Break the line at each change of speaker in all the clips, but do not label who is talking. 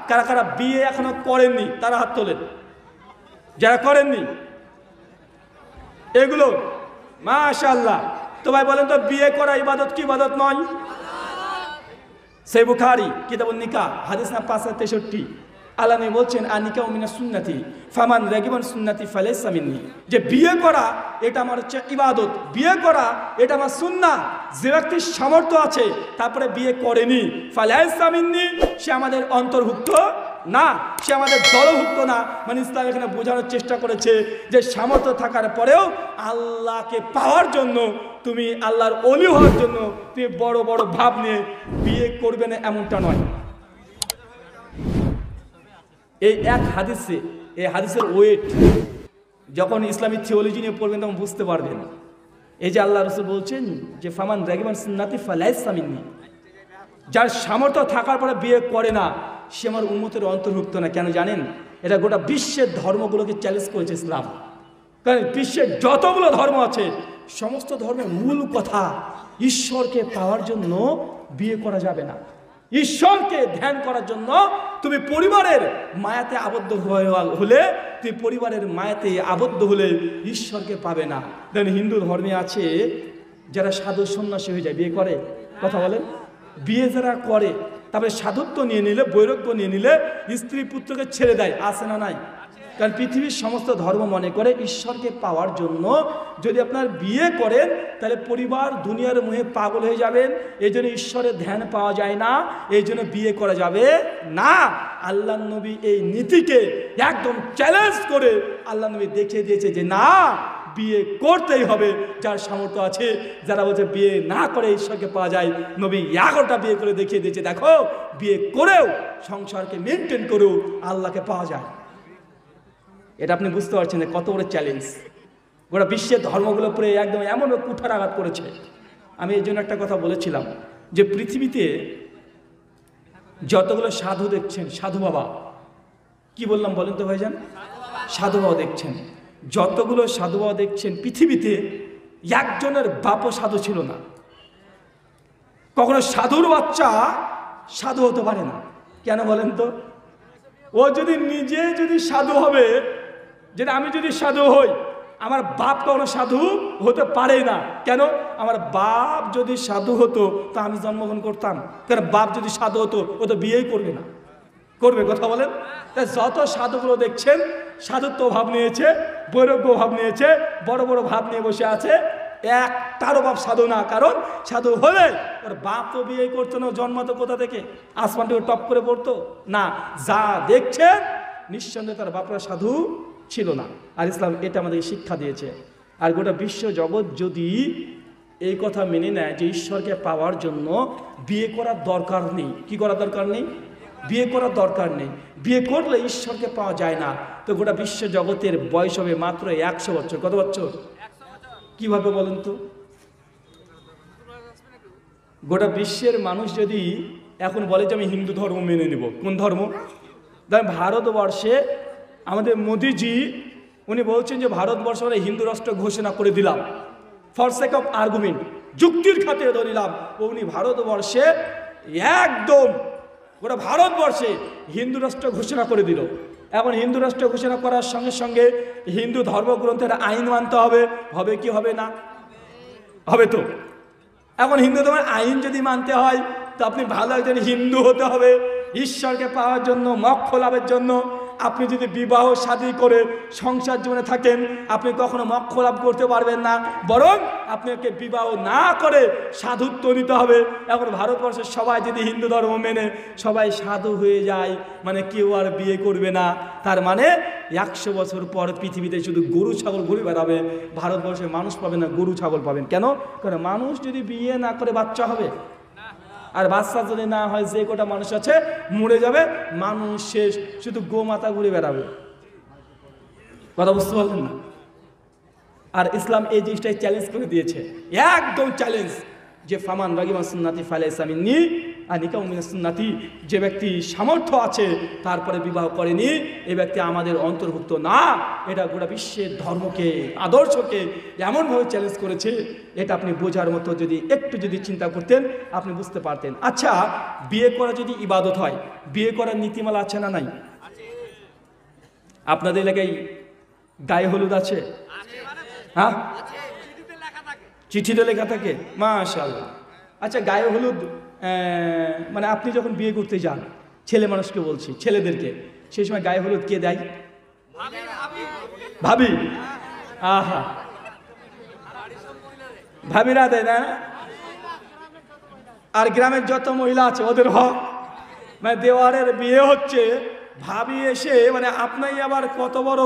কারা কারা বিয়ে এখনো করেননি তারা হাত তোলেন, যারা করেননি এগুলো মাশাআল্লাহ। তো ভাই বলেন তো বিয়ে করা ইবাদত কি ইবাদত নয়? সহিহ বুখারী কিতাবুন নিকাহ হাদিস নাম্বার ৫৬৩ আল্লাহ নবী বলছেন আনিকা মিনাস সুন্নতি ফামান রাগিবান সুন্নতি ফালাইসা মিন্নি, যে বিয়ে করা এটা আমার হচ্ছে ইবাদত, বিয়ে করা এটা আমার সুন্নাহ। যে ব্যক্তির সামর্থ্য আছে তারপরে বিয়ে করেনি ফালাইসা মিন্নি, সে আমাদের অন্তর্ভুক্ত না, সে আমাদের দলভুক্ত না। মানে ইসলাম এখানে বোঝানোর চেষ্টা করেছে যে সামর্থ্য থাকার পরেও আল্লাহকে পাওয়ার জন্য, তুমি আল্লাহর ওলি হওয়ার জন্য তুমি বড় বড় ভাব নিয়ে বিয়ে করবে না এমনটা নয়। এই এক হাদিসে, এই হাদিসের ওয়েট যখন ইসলামী থিওলজি নিয়ে পড়বেন তখন বুঝতে পারবেন। এই যে আল্লাহ রাসূল বলছেন যে ফামান রাগিবান সুন্নতি ফালাইসা মিন্নি, যার সামর্থ্য থাকার পরে বিয়ে করে না সে আমার উম্মতের অন্তর্ভুক্ত না। কেন জানেন? এটা গোটা বিশ্বের ধর্মগুলোকে চ্যালেঞ্জ করেছে ইসলাম। কারণ বিশ্বের যতগুলো ধর্ম আছে সমস্ত ধর্মের মূল কথা ঈশ্বরকে পাওয়ার জন্য বিয়ে করা যাবে না। ঈশ্বরকে ধ্যান করার জন্য তুমি পরিবারের মায়াতে আবদ্ধ হলে, তুমি পরিবারের মায়াতে আবদ্ধ হলে ঈশ্বরকে পাবে না। দেখেন হিন্দু ধর্মে আছে যারা সাধু সন্ন্যাসী হয়ে যায়, বিয়ে করে, কথা বলেন, বিয়ে যারা করে তারপরে সাধুত্ব নিয়ে নিলে, বৈরাগ্য নিয়ে নিলে স্ত্রী পুত্রকে ছেড়ে দেয়, আছে না নাই? কারণ পৃথিবীর সমস্ত ধর্ম মনে করে ঈশ্বরকে পাওয়ার জন্য যদি আপনার বিয়ে করেন তাহলে পরিবার দুনিয়ার মোহে পাগল হয়ে যাবেন, এই জন্য ঈশ্বরের ধ্যান পাওয়া যায় না, এই জন্য বিয়ে করা যাবে না। আল্লাহ নবী এই নীতিকে একদম চ্যালেঞ্জ করে আল্লাহ নবী দেখিয়ে দিয়েছে যে না, বিয়ে করতেই হবে যার সামর্থ্য আছে। যারা বলছে বিয়ে না করে ঈশ্বরকে পাওয়া যায়, নবী 11টা বিয়ে করে দেখিয়ে দিয়েছে, দেখো বিয়ে করেও সংসারকে মেনটেন করেও আল্লাহকে পাওয়া যায়। এটা আপনি বুঝতে পারছেন যে কত বড় চ্যালেঞ্জ গোটা বিশ্বের ধর্মগুলো পরে একদম এমন কুঠার আঘাত করেছে। আমি এই জন্য একটা কথা বলেছিলাম যে পৃথিবীতে যতগুলো সাধু দেখছেন, সাধু বাবা, কি বললাম বলেন তো ভাইজান? সাধু বাবা দেখছেন, যতগুলো সাধু বাবা দেখছেন পৃথিবীতে একজনের বাপও সাধু ছিল না। কখনো সাধুর বাচ্চা সাধু হতে পারে না। কেন বলেন তো? ও যদি নিজে যদি সাধু হবে, যেটা আমি যদি সাধু হই, আমার বাপ কখনো সাধু হতে পারে না। কেন? আমার বাপ যদি সাধু হতো তা আমি জন্মগ্রহণ করতাম। কারণ বাপ যদি সাধু হতো ও তো বিয়েই করবে না, করবে? কথা বলেন। তাই যত সাধুগুলো দেখছেন সাধুত্ব ভাব নিয়েছে, বৈরাগ্য ভাব নিয়েছে, বড় বড় ভাব নিয়ে বসে আছে, একটারও বাপ সাধু না। কারণ সাধু হলে ওর বাপ তো বিয়ে করতো না, জন্মাতো কোথা থেকে? আসমান থেকে টপ করে পড়তো না। যা দেখছেন নিঃসন্দেহে তার বাপরা সাধু ছিল না। আর ইসলাম এটা আমাদের শিক্ষা দিয়েছে। আর গোটা বিশ্ব জগৎ যদি এই কথা মেনে নেয় যে ঈশ্বরকে পাওয়ার জন্য বিয়ে করার দরকার নেই, কি করার দরকার নেই? বিয়ে করার দরকার নেই, বিয়ে করলে ঈশ্বরকে পাওয়া যায় না, তো গোটা বিশ্ব জগতের বয়স হবে মাত্র 100 বছর। কত বছর? কিভাবে বলেন তো? গোটা বিশ্বের মানুষ যদি এখন বলে যে আমি হিন্দু ধর্ম মেনে নেব, কোন ধর্ম? দেখেন ভারতবর্ষে আমাদের মোদিজি উনি বলছেন যে ভারতবর্ষ আমরা হিন্দু রাষ্ট্র ঘোষণা করে দিলাম, ফর সেক অফ আর্গুমেন্ট, যুক্তির খাতিরে ধরিলাম। উনি ভারতবর্ষে একদম গোটা ভারতবর্ষে হিন্দু রাষ্ট্র ঘোষণা করে দিল। এখন হিন্দু রাষ্ট্র ঘোষণা করার সঙ্গে সঙ্গে হিন্দু ধর্মগ্রন্থের আইন মানতে হবে, হবে কি হবে না? হবে তো। এখন হিন্দু ধর্মের আইন যদি মানতে হয় তো আপনি ভালো একজন হিন্দু হতে হবে ঈশ্বরকে পাওয়ার জন্য, মোক্ষ লাভের জন্য। আপনি যদি বিবাহ শাদী করে সংসার জীবনে থাকেন আপনি কখনো মোক্ষ লাভ করতে পারবেন না, বরং আপনাকে বিবাহ না করে সাধুত্ব নিতে হবে। এখন ভারতবর্ষের সবাই যদি হিন্দু ধর্ম মেনে সবাই সাধু হয়ে যায়, মানে কেউ আর বিয়ে করবে না, তার মানে 100 বছর পর পৃথিবীতে শুধু গরু ছাগল ঘুরে বেড়াবে, ভারতবর্ষে মানুষ পাবে না, গরু ছাগল পাবেন। কেন? কারণ মানুষ যদি বিয়ে না করে বাচ্চা হবে, আর বাচ্চা যদি না হয় যে কটা মানুষ আছে মরে যাবে, মানুষ শেষ, শুধু গোমাতা ঘুরে বেড়াবে। কথা বুঝতে পারলেন না? আর ইসলাম এই জিনিসটাই চ্যালেঞ্জ করে দিয়েছে, একদম চ্যালেঞ্জ, যে ফামান রাগিবান সুন্নতি ফালাইসা মিন্নি, আর নিকাহ মিনাস সুন্নতি, যে ব্যক্তি সামর্থ্য আছে তারপরে বিবাহ করেনি, এই ব্যক্তি আমাদের অন্তর্ভুক্ত না। এটা গোটা বিশ্বের ধর্মকে, আদর্শকে এমনভাবে চ্যালেঞ্জ করেছে, এটা আপনি বোঝার মতো যদি একটু যদি চিন্তা করতেন আপনি বুঝতে পারতেন। আচ্ছা, বিয়ে করা যদি ইবাদত হয়, বিয়ে করার নীতিমালা আছে না নাই? আপনাদের এলাকায় গায়ে হলুদ আছে? হ্যাঁ, চিঠিতে লেখা থাকে, মাশাআল্লাহ। আচ্ছা, গায়ে হলুদ মানে আপনি যখন বিয়ে করতে যান, ছেলে মানুষকে বলছি, ছেলেদেরকে, সেই সময় গায়ে হলুদ কে দেয়? ভাবি। আহা, ভাবিরা দেয় না? আর গ্রামের যত মহিলা আছে ওদের হক, মানে দেওয়ারের বিয়ে হচ্ছে, ভাবি এসে মানে আপনাই আবার কত বড়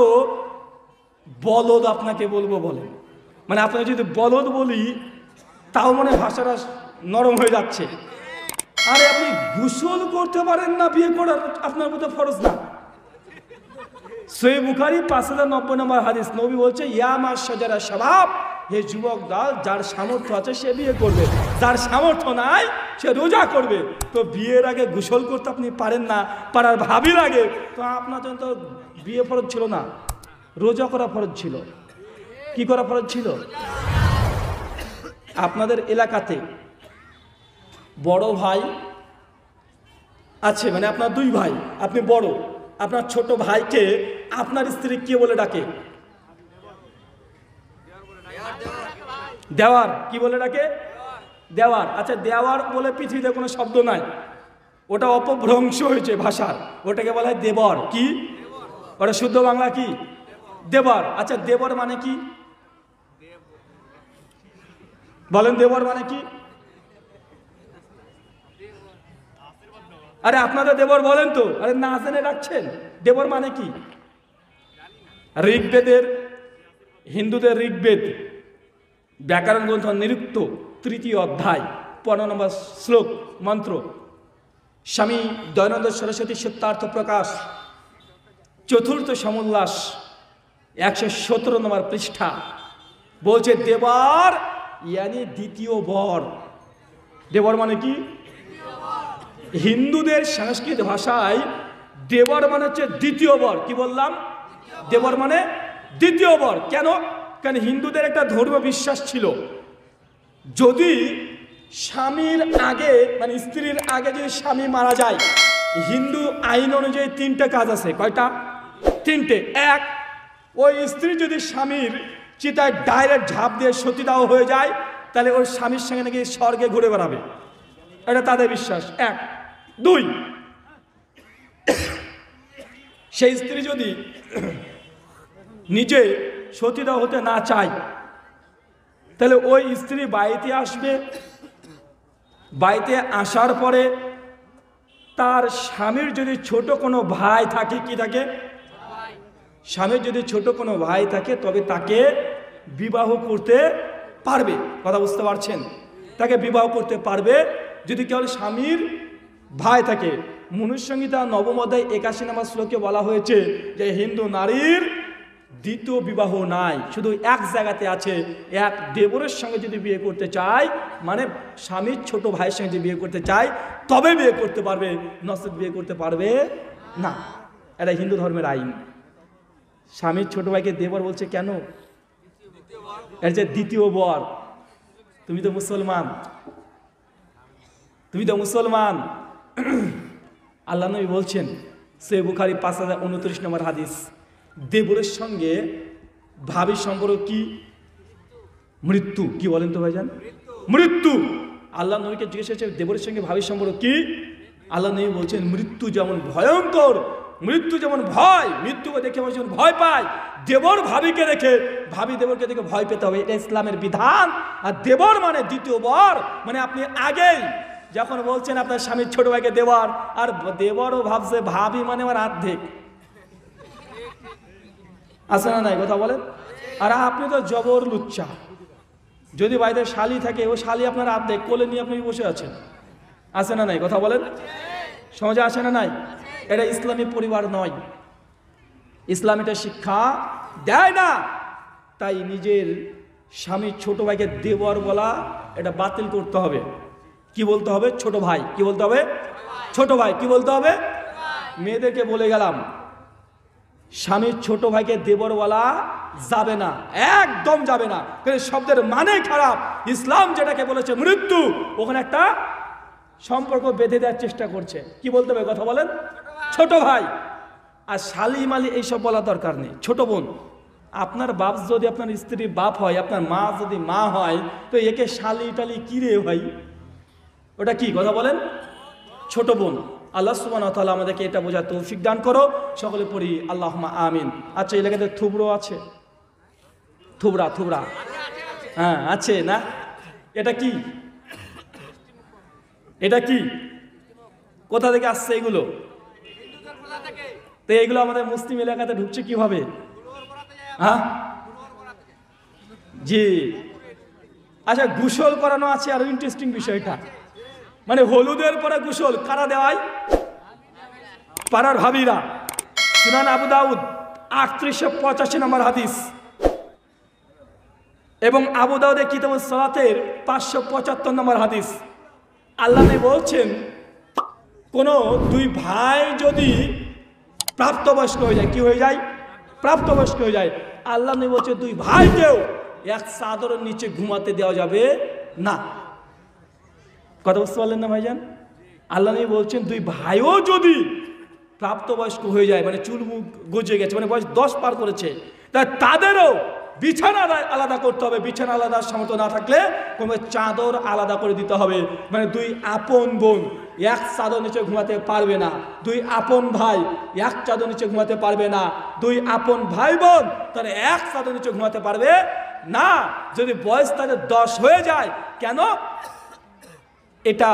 বলদ আপনাকে বলবো বলেন, মানে আপনাকে যদি বলদ বলি তাও মনে ভাষাটা নরম হয়ে যাচ্ছে। আরে আপনি গোসল করতে পারেন না, বিয়ে করার আপনার মতো ফরজ না। সহিহ বুখারী 5090 নম্বর হাদিস, নবী বলছে ইয়া মাশাজারা শাবাব, হে যুবক দল, যার সামর্থ্য আছে সে বিয়ে করবে, যার সামর্থ্য নাই সে রোজা করবে। তো বিয়ের আগে গোসল করতে আপনি পারেন না, পারার ভাবির আগে, তো আপনার জন্য তো বিয়ে ফরজ ছিল না, রোজা করা ফরজ ছিল। কি করা ফরজ ছিল? আপনাদের এলাকাতে বড় ভাই আছে, মানে আপনার দুই ভাই, আপনি বড়, আপনার ছোট ভাইকে আপনার স্ত্রী কে বলে ডাকে? দেওয়ার। কি বলে ডাকে? দেওয়ার। আচ্ছা, দেওয়ার বলে পৃথিবীতে কোনো শব্দ নাই, ওটা অপভ্রংশ হয়েছে ভাষার, ওটাকে বলা হয় দেবর। কি? ওটা শুদ্ধ বাংলা কি? দেবর। আচ্ছা, দেবর মানে কি বলেন? দেবর মানে কি? আরে আপনাদের দেবর বলেন তো, আরে না জেনে রাখছেন, দেবর মানে কি? ঋগ্বেদের, হিন্দুদের ঋগ্বেদ ব্যাকরণ গ্রন্থ নিরুক্ত 3য় অধ্যায় 15 নম্বর শ্লোক মন্ত্র, স্বামী দয়ানন্দ সরস্বতী সত্যার্থ প্রকাশ 4th সমোল্লাস 117 নম্বর পৃষ্ঠা বলছে দেবর ইয়ানি দ্বিতীয় বর। দেবর মানে কি? হিন্দুদের সংস্কৃত ভাষায় দেবর মানে হচ্ছে দ্বিতীয় বর। কি বললাম? দেবর মানে দ্বিতীয় বর। কেন? কারণ হিন্দুদের একটা ধর্ম বিশ্বাস ছিল, যদি স্বামীর আগে মানে স্ত্রীর আগে যদি স্বামী মারা যায়, হিন্দু আইন অনুযায়ী 3টে কাজ আছে। কয়টা? 3টে। এক, ওই স্ত্রী যদি স্বামীর চিতায় ডাইরেক্ট ঝাঁপ দিয়ে সতীদাহ হয়ে যায়, তাহলে ওর স্বামীর সঙ্গে নাকি স্বর্গে ঘুরে বেড়াবে, এটা তাদের বিশ্বাস। 1। 2, সেই স্ত্রী যদি নিজে সতীদাহ হতে না চায়, তাহলে ওই স্ত্রী বাড়িতে আসবে, বাড়িতে আসার পরে তার স্বামীর যদি ছোট কোনো ভাই থাকে, কি থাকে? স্বামীর যদি ছোট কোনো ভাই থাকে তবে তাকে বিবাহ করতে পারবে। কথা বুঝতে পারছেন? তাকে বিবাহ করতে পারবে যদি কেবল স্বামীর ভাই থাকে। মনুসংহিতা 9ম অধ্যায় 81 নম্বর শ্লোকে বলা হয়েছে যে হিন্দু নারীর দ্বিতীয় বিবাহ নাই, শুধু এক জায়গাতে আছে, এক দেবরের সঙ্গে যদি বিয়ে করতে চায়, মানে স্বামীর ছোট ভাইয়ের সঙ্গে যদি বিয়ে করতে চায় তবে বিয়ে করতে পারবে, নচেৎ বিয়ে করতে পারবে না। এটা হিন্দু ধর্মের আইন। স্বামীর ছোট ভাইকে দেবর বলছে কেন? এর যে দ্বিতীয় বর। তুমি তো মুসলমান, তুমি তো মুসলমান। আল্লাহ নবী বলছেন, সহিহ বুখারী 5029 নম্বর হাদিস, দেবরের সঙ্গে ভাবির সম্পর্ক কি? মৃত্যু। কি বলেন তো ভাইজান? মৃত্যু। আল্লাহ নবীকে জিজ্ঞেস করছে দেবরের সঙ্গে ভাবির সম্পর্ক কি? আল্লাহ নবী বলছেন মৃত্যু যেমন ভয়ঙ্কর, মৃত্যু যেমন ভয়, মৃত্যুকে দেখে মানুষ যেমন ভয় পায়, দেবর ভাবিকে দেখে, ভাবি দেবরকে দেখে ভয় পেতে হবে। এটা ইসলামের বিধান। আর দেবর মানে দ্বিতীয় বর, মানে আপনি আগেই যখন বলছেন আপনার স্বামীর ছোট ভাইকে দেবর, আর দেবরও ভাবছে ভাবি মানে আমার অর্ধেক। আছে না নাই? কথা বলেন। আর আপনি তো জবর লুচ্চা, যদি বাড়িতে শালি থাকে, ও শালি আপনার অর্ধেক, কোলে নিয়ে আপনি বসে আছেন। আছে না নাই? কথা বলেন। সমাজে আসে না নাই? এটা ইসলামী পরিবার নয়, ইসলাম এটা শিক্ষা দেয় না। তাই নিজের স্বামীর ছোট ভাইকে দেবর বলা এটা বাতিল করতে হবে। কি বলতে হবে? ছোট ভাই। কি বলতে হবে? ছোট ভাই। কি বলতে হবে? মেয়েদেরকে বলে গেলাম, স্বামীর ছোট ভাইকে দেবর বলা যাবে না, একদম যাবে না। কিন্তু শব্দের মানে খারাপ। ইসলাম যেটাকে বলেছে মৃত্যু, ওখানে একটা সম্পর্ক বেঁধে দেওয়ার চেষ্টা করছে। কি বলতে হবে? কথা বলেন, ছোট ভাই। আর শালি মালি এইসব বলা দরকার নেই। ছোট বোন। আপনার বাপ যদি আপনার স্ত্রীর বাপ হয়, আপনার মা যদি মা হয়, তো একে শালি টালি কি রে ভাই? ওটা কি? কথা বলেন, ছোট বোন। আল্লাহ সুবহানাহু ওয়া তাআলা আমাদেরকে এটা বোঝার তৌফিক দান করো। সকলে পড়ি আল্লাহুম্মা আমিন। আচ্ছা, এলাকাতে থুবড়ো আছে? থুবড়া থুবড়া হ্যাঁ আছে না? এটা কি? এটা কি? কোথা থেকে আসছে এগুলো? তো এগুলো আমাদের মুসলিম এলাকাতে ঢুকছে কিভাবে? হ্যাঁ জি। আচ্ছা, গোসল করানো আছে। আরো ইন্টারেস্টিং বিষয়টা, মানে হলুদের পরে গোসল কারা দেওয়ায়? পাড়ার ভাবিরা। সুনান আবু দাউদ 3885 নম্বর হাদিস এবং আবু দাউদের কিতাবুস সালাতের 575 নম্বর হাদিস। আল্লাহ নবী বলছেন, কোন দুই ভাই যদি প্রাপ্তবয়স্ক হয়ে যায়, কি হয়ে যায়? প্রাপ্তবয়স্ক হয়ে যায়। আল্লাহ নবী বলছে দুই ভাইকেও এক চাদরের নিচে ঘুমাতে দেওয়া যাবে না। কথা বুঝতে পারলেন না ভাইজান? আল্লাহ নবী বলছেন দুই ভাইও যদি প্রাপ্তবয়স্ক হয়ে যায়, মানে চুল মুখ গজে গেছে, মানে বয়স 10 পার করেছে, তাদেরও বিছানা আলাদা করতে হবে। বিছানা আলাদা সামর্থ্য না থাকলে কোনো চাদর আলাদা করে দিতে হবে। মানে দুই আপন বোন এক চাদর নিচে ঘুমাতে পারবে না। দুই আপন ভাই এক চাদর নিচে ঘুমাতে পারবে না। দুই আপন ভাই বোন তারা এক চাদর নিচে ঘুমাতে পারবে না যদি বয়স তাদের 10 হয়ে যায়। কেন? এটা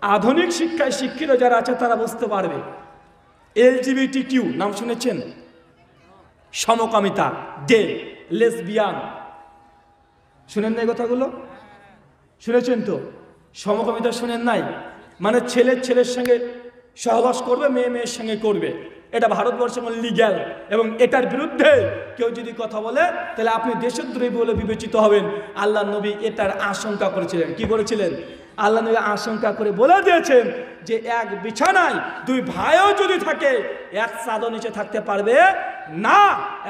আধুনিক শিক্ষায় শিক্ষিত যারা আছে তারা বুঝতে পারবে। LGBTQ নাম শুনেছেন? সমকামিতা, গে, লেসবিয়ান, শুনেন নাই কথাগুলো? শুনেছেন তো? সমকামিতা শুনেন নাই? মানে ছেলের ছেলের সঙ্গে সহবাস করবে, মেয়ে মেয়ের সঙ্গে করবে। এটা ভারতবর্ষে লিগ্যাল, এবং এটার বিরুদ্ধে কেউ যদি কথা বলে তাহলে আপনি দেশদ্রোহী বলে বিবেচিত হবেন। আল্লাহ নবী এটার আশঙ্কা করেছিলেন। কি করেছিলেন? আল্লাহ নবী আশঙ্কা করে বলে দিয়েছেন যে এক বিছানায় দুই ভাইও যদি থাকে এক চাদর নিচে থাকতে পারবে না।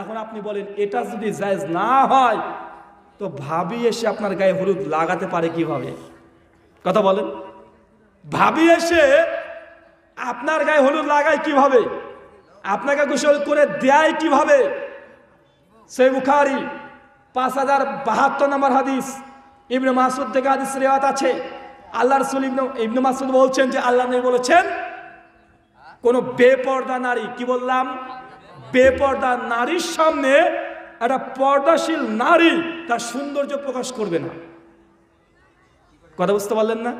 এখন আপনি বলেন এটা যদি জায়েজ না হয় তো ভাবি এসে আপনার গায়ে হলুদ লাগাতে পারে কিভাবে? কথা বলেন। ভাবি এসে আপনার গায়ে হলুদ লাগায় কিভাবে? আপনাকে গোসল করে দেয় কিভাবে? সহিহ বুখারী 5072 নম্বর হাদিস। ইবনে মাসউদ থেকে হাদিস রিওয়ায়াত আছে। আল্লাহ রাসূল ইবনে মাসউদ বলছেন যে আল্লাহ নবী বলেছেন, কোন বেপর্দা নারী, কি বললাম? বেপর্দা নারীর সামনে একটা পর্দাশীল নারী তার সৌন্দর্য প্রকাশ করবে না। কথা বুঝতে পারলেন না?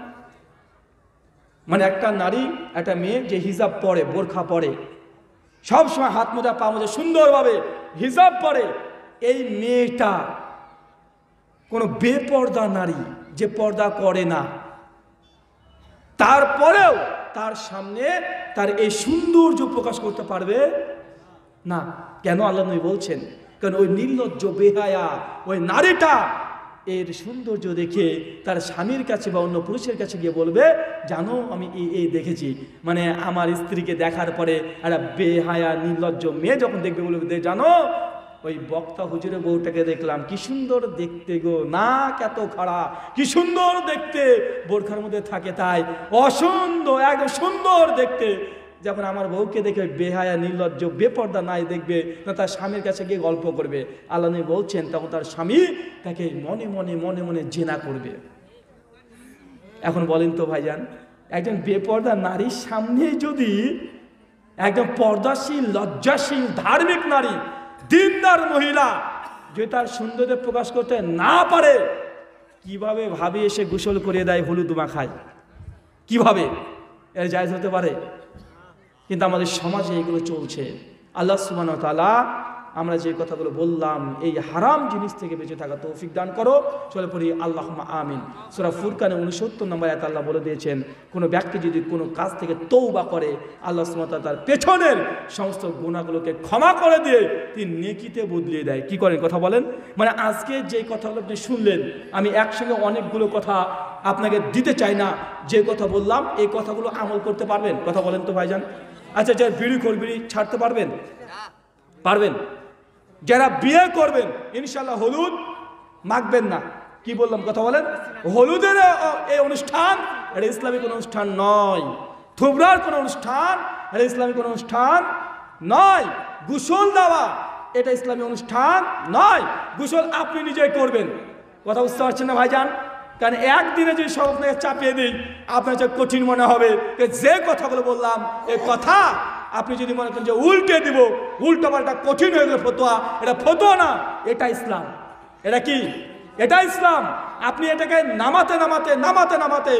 মানে একটা নারী, একটা মেয়ে যে হিজাব পরে, বোরখা পরে, সবসময় হাত মোজা পা মোজা সুন্দরভাবে হিজাব পরে, এই মেয়েটা কোনো বেপর্দা নারী যে পর্দা করে না, তারপরেও তার সামনে তার এই সৌন্দর্য প্রকাশ করতে পারবে না। কেন? আল্লাহ নবী বলছেন, কারণ ওই নির্লজ্জ বেহায়া ওই নারীটা এর সৌন্দর্য দেখে তার স্বামীর কাছে বা অন্য পুরুষের কাছে গিয়ে বলবে, জানো আমি এই দেখেছি। মানে আমার স্ত্রীকে দেখার পরে একটা বেহায়া নির্লজ্জ মেয়ে যখন দেখবে বলবে, জানো ওই বক্তা হুজুরের বউটাকে দেখলাম, কি সুন্দর দেখতে গো, না কত খারাপ, কি সুন্দর দেখতে, বোরখার মধ্যে থাকে তাই অসুন্দর, একদম সুন্দর দেখতে। যখন আমার বউকে দেখে বেহায়া নির্লজ্জ বেপর্দা নাই দেখবে, না তার স্বামীর কাছে গিয়ে গল্প করবে। আল্লাহ নবী বলছেন তখন তার স্বামী তাকে মনে মনে মনে মনে জেনা করবে। এখন বলেন তো ভাইজান, একজন বেপর্দা নারীর সামনে যদি একজন পর্দাশীল, লজ্জাশীল, ধার্মিক নারী, দিনদার মহিলা যদি তার সৌন্দর্য প্রকাশ করতে না পারে, কিভাবে ভাবি এসে গোসল করে দেয়, হলুদ মাখায়, কিভাবে এর জায়েজ হতে পারে? কিন্তু আমাদের সমাজে এগুলো চলছে। আল্লাহ সুবহানাহু ওয়া তাআলা আমরা যে কথাগুলো বললাম এই হারাম জিনিস থেকে বেঁচে থাকা তৌফিক দান করো। চলে পড়ি আল্লাহুম্মা আমিন। সূরা ফুরকানে 69 নম্বর আয়াতে আল্লাহ বলে দিয়েছেন, কোনো ব্যক্তি যদি কোনো কাজ থেকে তওবা করে, আল্লাহ সুবহানাহু ওয়া তাআলা তার পেছনের সমস্ত গুনাহগুলোকে ক্ষমা করে দিয়ে তিনি নেকিতে বদলিয়ে দেয়। কি করেন? কথা বলেন। মানে আজকে যে কথাগুলো আপনি শুনলেন, আমি একসঙ্গে অনেকগুলো কথা আপনাকে দিতে চাই না। যে কথা বললাম এই কথাগুলো আমল করতে পারবেন? কথা বলেন তো ভাইজান। আচ্ছা, যারা বিড়ি বিড়ি ছাড়তে পারবেন? পারবেন? যারা বিয়ে করবেন ইনশাল্লাহ হলুদ মাখবেন না। কি বললাম? কথা বলেন। হলুদের এই অনুষ্ঠান এটা ইসলামিক কোনো অনুষ্ঠান নয়। থুবরার কোনো অনুষ্ঠান এটা ইসলামিক কোনো অনুষ্ঠান নয়। গোসল দেওয়া এটা ইসলামী অনুষ্ঠান নয়। গোসল আপনি নিজেই করবেন। কথা বুঝতে পারছেন না ভাইজান? কারণ একদিনে যদি সব আপনাকে চাপিয়ে দিই আপনার যে কঠিন মনে হবে। যে কথাগুলো বললাম এই কথা আপনি যদি মনে করেন যে উল্টে দিব, উল্টো পাল্টা কঠিন হয়ে গেল ফতোয়া, এটা ফতোয়া না, এটা ইসলাম। এটা কি? এটা ইসলাম। আপনি এটাকে নামাতে নামাতে নামাতে নামাতে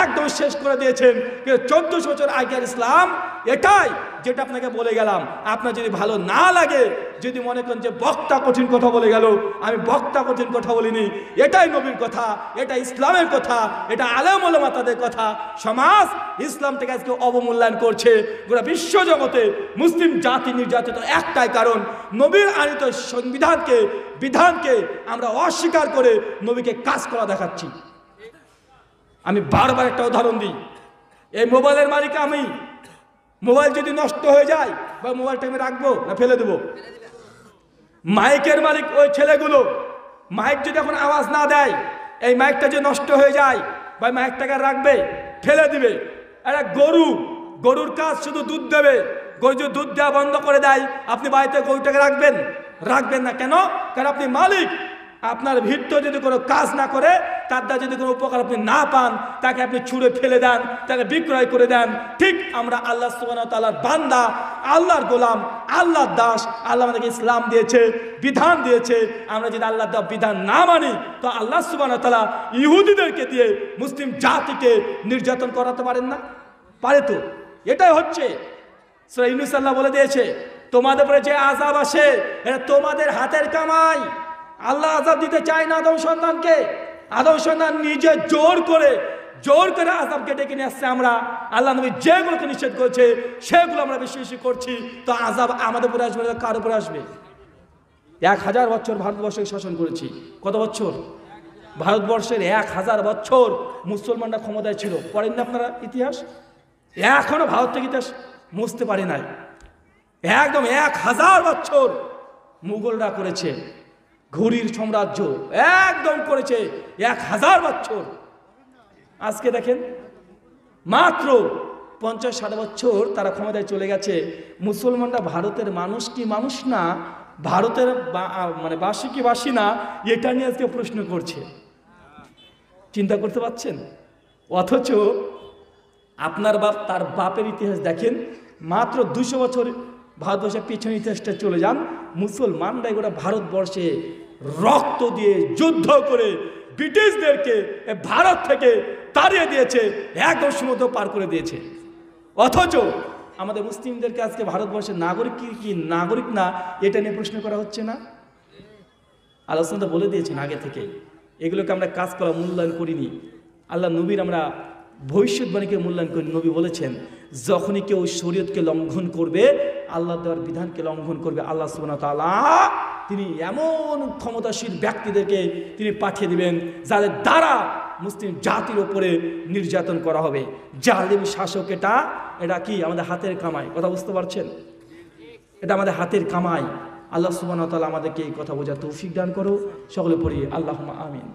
একদম শেষ করে দিয়েছেন। 1400 বছর আগের ইসলাম এটাই, যেটা আপনাকে বলে গেলাম। আপনার যদি ভালো না লাগে, যদি মনে করেন যে বক্তা কঠিন কথা বলে গেল, আমি বক্তা কঠিন কথা বলিনি, এটাই নবীর কথা, এটা ইসলামের কথা, এটা আলেম ওলামা তাদের কথা। সমাজ ইসলাম থেকে আজকে অবমূল্যায়ন করছে। গোটা বিশ্ব জগতে মুসলিম জাতি নির্যাতিত একটাই কারণ, নবীর আনিত সংবিধানকে বিধানকে আমরা অস্বীকার করে নবীকে কাজ করা দেখাচ্ছি। আমি বারবার একটা উদাহরণ দিই। এই মোবাইলের মালিক আমি। মোবাইল যদি নষ্ট হয়ে যায় বা মোবাইলটা আমি রাখবো না ফেলে দেবো? মাইকের মালিক ওই ছেলেগুলো। মাইক যদি এখন আওয়াজ না দেয়, এই মাইকটা যে নষ্ট হয়ে যায় বা মাইকটাকে রাখবে ফেলে দিবে। একটা গরুর কাজ শুধু দুধ দেবে। গরু যদি দুধ দেওয়া বন্ধ করে দেয়, আপনি বাড়িতে গরুটাকে রাখবেন? রাখবেন না। কেন? কারণ আপনি মালিক। আপনার ভিত্ত যদি কোনো কাজ না করে, তার দ্বারা যদি কোনো উপকার আপনি না পান, তাকে আপনি ছুঁড়ে ফেলে দেন, তাকে বিক্রয় করে দেন। ঠিক আমরা আল্লাহ সুবহানাহু ওয়া তাআলার বান্দা, আল্লাহর গোলাম, আল্লাহর দাস। আল্লাহ আমাদেরকে ইসলাম দিয়েছে, বিধান দিয়েছে। আমরা যদি আল্লাহর দেওয়া বিধান না মানি, তো আল্লাহ সুবহানাহু ওয়া তাআলা ইহুদিদেরকে দিয়ে মুসলিম জাতিকে নির্যাতন করাতে পারেন না? পারে তো। এটাই হচ্ছে সূরা ইউনূস আল্লাহ বলে দিয়েছে, তোমাদের উপরে যে আযাব আসে এটা তোমাদের হাতের কামাই। আল্লাহ আযাব দিতে চায় না আদম সন্তানকে। আদম সন্তান নিজে জোর করে আযাবকে ডেকে নিয়ে আসছে। আমরা আল্লাহ নবী যেগুলোকে নিষেধ করেছে সেগুলো আমরা বেশি বেশি করছি, তো আযাব আমাদের উপরে আসবে না কার উপরে আসবে? 1000 বছর ভারতবর্ষকে শাসন করেছি। কত বছর? ভারতবর্ষের 1000 বছর মুসলমানরা ক্ষমতায় ছিল। পড়েন না আপনারা ইতিহাস? এখনো ভারত থেকে ইতিহাস মুছতে পারে নাই। একদম 1000 বছর মুঘলরা করেছে, ঘুরির সাম্রাজ্য একদম করেছে 1000 বছর। আজকে দেখেন মাত্র 50-60 বছর তারা ক্ষমতায় চলে গেছে। মুসলমানরা ভারতের মানুষ কি মানুষ না, ভারতের মানে বাসী কি বাসী না, এটা নিয়ে আজকে প্রশ্ন করছে। চিন্তা করতে পারছেন? অথচ আপনার বাপ তার বাপের ইতিহাস দেখেন, মাত্র 200 বছর ভারতবর্ষের পিছনে ইতিহাসটা চলে যান, মুসলমানরা গোটা ভারতবর্ষে রক্ত দিয়ে যুদ্ধ করে ব্রিটিশদেরকে ভারত থেকে তাড়িয়ে দিয়েছে, একদম সমুদ্র পার করে দিয়েছে। অথচ আমাদের মুসলিমদেরকে আজকে ভারতবর্ষের নাগরিক কি নাগরিক না, এটা নিয়ে প্রশ্ন করা হচ্ছে না। আলোচনা বলে দিয়েছেন আগে থেকে, এগুলোকে আমরা কাজ করা মূল্যায়ন করিনি। আল্লাহ নবীর আমরা ভবিষ্যৎবাণীকে মূল্যায়ন করি। নবী বলেছেন, যখনই কেউ শরীয়তকে লঙ্ঘন করবে, আল্লাহ দেওয়ার বিধানকে লঙ্ঘন করবে, আল্লাহ সুবহানাহু ওয়া তাআলা তিনি এমন ক্ষমতাশীল ব্যক্তিদেরকে তিনি পাঠিয়ে দিবেন যাদের দ্বারা মুসলিম জাতির উপরে নির্যাতন করা হবে। জালিম শাসক এটা কি আমাদের হাতের কামাই। কথা বুঝতে পারছেন? এটা আমাদের হাতের কামাই। আল্লাহ সুবহানাহু ওয়া তাআলা আমাদেরকে এই কথা বোঝার তৌফিক দান করো। সকলে পড়ি আল্লাহুম্মা আমিন।